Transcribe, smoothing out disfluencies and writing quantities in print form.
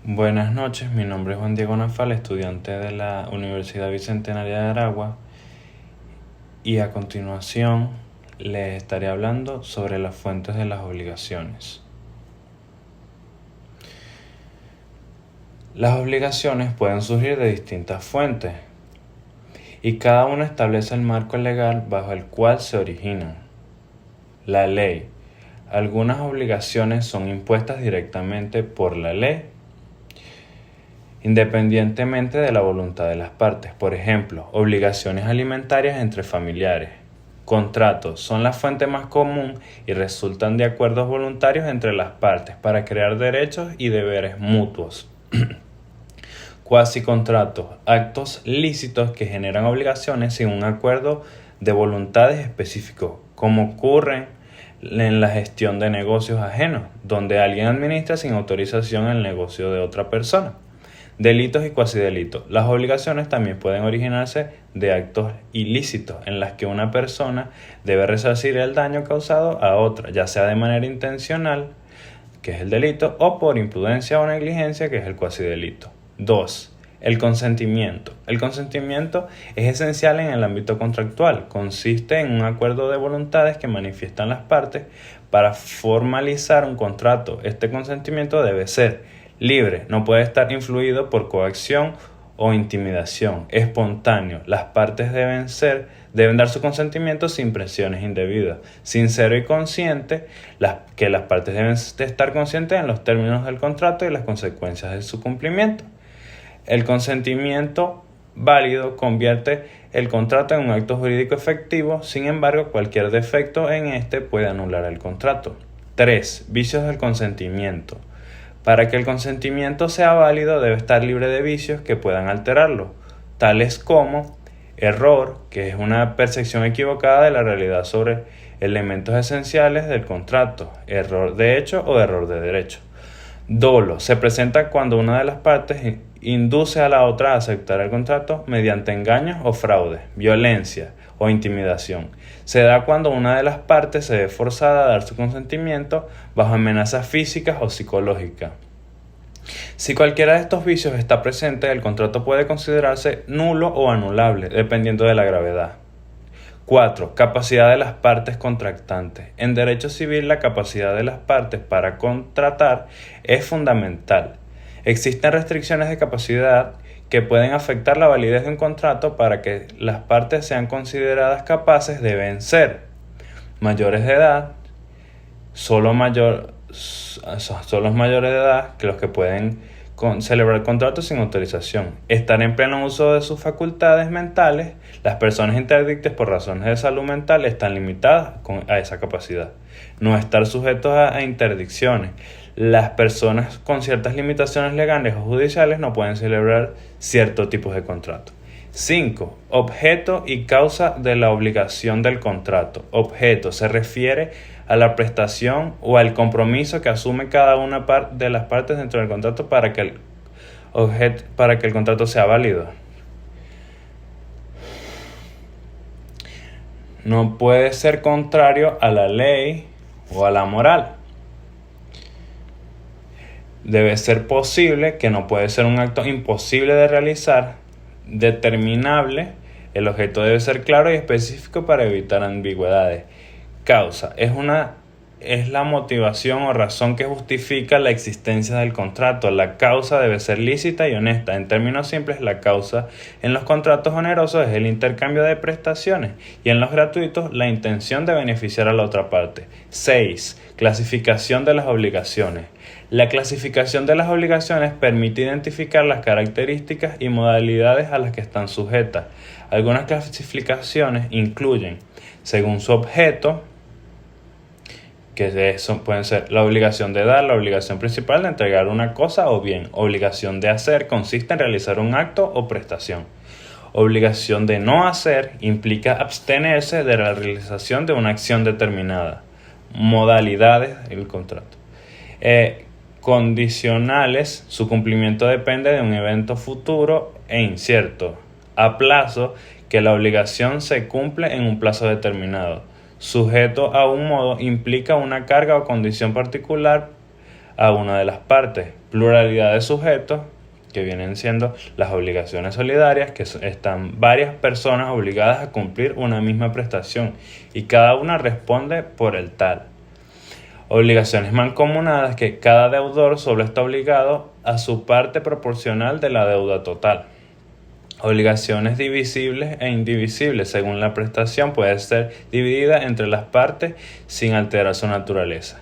Buenas noches, mi nombre es Juan Diego Nafal, estudiante de la Universidad Bicentenaria de Aragua, y a continuación les estaré hablando sobre las fuentes de las obligaciones. Las obligaciones pueden surgir de distintas fuentes y cada una establece el marco legal bajo el cual se originan. La ley. Algunas obligaciones son impuestas directamente por la ley, independientemente de la voluntad de las partes. Por ejemplo, obligaciones alimentarias entre familiares. Contratos son la fuente más común y resultan de acuerdos voluntarios entre las partes para crear derechos y deberes mutuos. Cuasicontratos, actos lícitos que generan obligaciones sin un acuerdo de voluntades específicos, como ocurren en la gestión de negocios ajenos, donde alguien administra sin autorización el negocio de otra persona. Delitos y cuasidelitos. Las obligaciones también pueden originarse de actos ilícitos en las que una persona debe resarcir el daño causado a otra, ya sea de manera intencional, que es el delito, o por imprudencia o negligencia, que es el cuasidelito. 2. El consentimiento. El consentimiento es esencial en el ámbito contractual. Consiste en un acuerdo de voluntades que manifiestan las partes para formalizar un contrato. Este consentimiento debe ser libre, no puede estar influido por coacción o intimidación, espontáneo. Las partes deben dar su consentimiento sin presiones indebidas, sincero y consciente, que las partes deben estar conscientes en los términos del contrato y las consecuencias de su cumplimiento. El consentimiento válido convierte el contrato en un acto jurídico efectivo, sin embargo, cualquier defecto en este puede anular el contrato. 3. Vicios del consentimiento. Para que el consentimiento sea válido debe estar libre de vicios que puedan alterarlo, tales como error, que es una percepción equivocada de la realidad sobre elementos esenciales del contrato, error de hecho o error de derecho. Dolo se presenta cuando una de las partes induce a la otra a aceptar el contrato mediante engaños o fraude, violencia o intimidación. Se da cuando una de las partes se ve forzada a dar su consentimiento bajo amenazas físicas o psicológicas. Si cualquiera de estos vicios está presente, el contrato puede considerarse nulo o anulable, dependiendo de la gravedad. 4. Capacidad de las partes contractantes. En derecho civil, la capacidad de las partes para contratar es fundamental. Existen restricciones de capacidad que pueden afectar la validez de un contrato. Para que las partes sean consideradas capaces deben ser mayores de edad, son los mayores de edad que los que pueden celebrar contratos sin autorización, estar en pleno uso de sus facultades mentales. Las personas interdictas por razones de salud mental están limitadas a esa capacidad, no estar sujetos a interdicciones. Las personas con ciertas limitaciones legales o judiciales no pueden celebrar ciertos tipos de contratos. 5. Objeto y causa de la obligación del contrato. Objeto se refiere a la prestación o al compromiso que asume cada una de las partes dentro del contrato para que el contrato sea válido. No puede ser contrario a la ley o a la moral. Debe ser posible, que no puede ser un acto imposible de realizar. Determinable, el objeto debe ser claro y específico para evitar ambigüedades. Causa es la motivación o razón que justifica la existencia del contrato. La causa debe ser lícita y honesta. En términos simples, la causa en los contratos onerosos es el intercambio de prestaciones y en los gratuitos la intención de beneficiar a la otra parte. 6. Clasificación de las obligaciones. La clasificación de las obligaciones permite identificar las características y modalidades a las que están sujetas. Algunas clasificaciones incluyen, según su objeto, que eso pueden ser la obligación de dar, la obligación principal de entregar una cosa o bien. Obligación de hacer consiste en realizar un acto o prestación. Obligación de no hacer implica abstenerse de la realización de una acción determinada. Modalidades del contrato. Condicionales, su cumplimiento depende de un evento futuro e incierto, a plazo, que la obligación se cumple en un plazo determinado. Sujeto a un modo implica una carga o condición particular a una de las partes. Pluralidad de sujetos, que vienen siendo las obligaciones solidarias, que están varias personas obligadas a cumplir una misma prestación y cada una responde por el tal. Obligaciones mancomunadas, que cada deudor solo está obligado a su parte proporcional de la deuda total. Obligaciones divisibles e indivisibles, según la prestación puede ser dividida entre las partes sin alterar su naturaleza.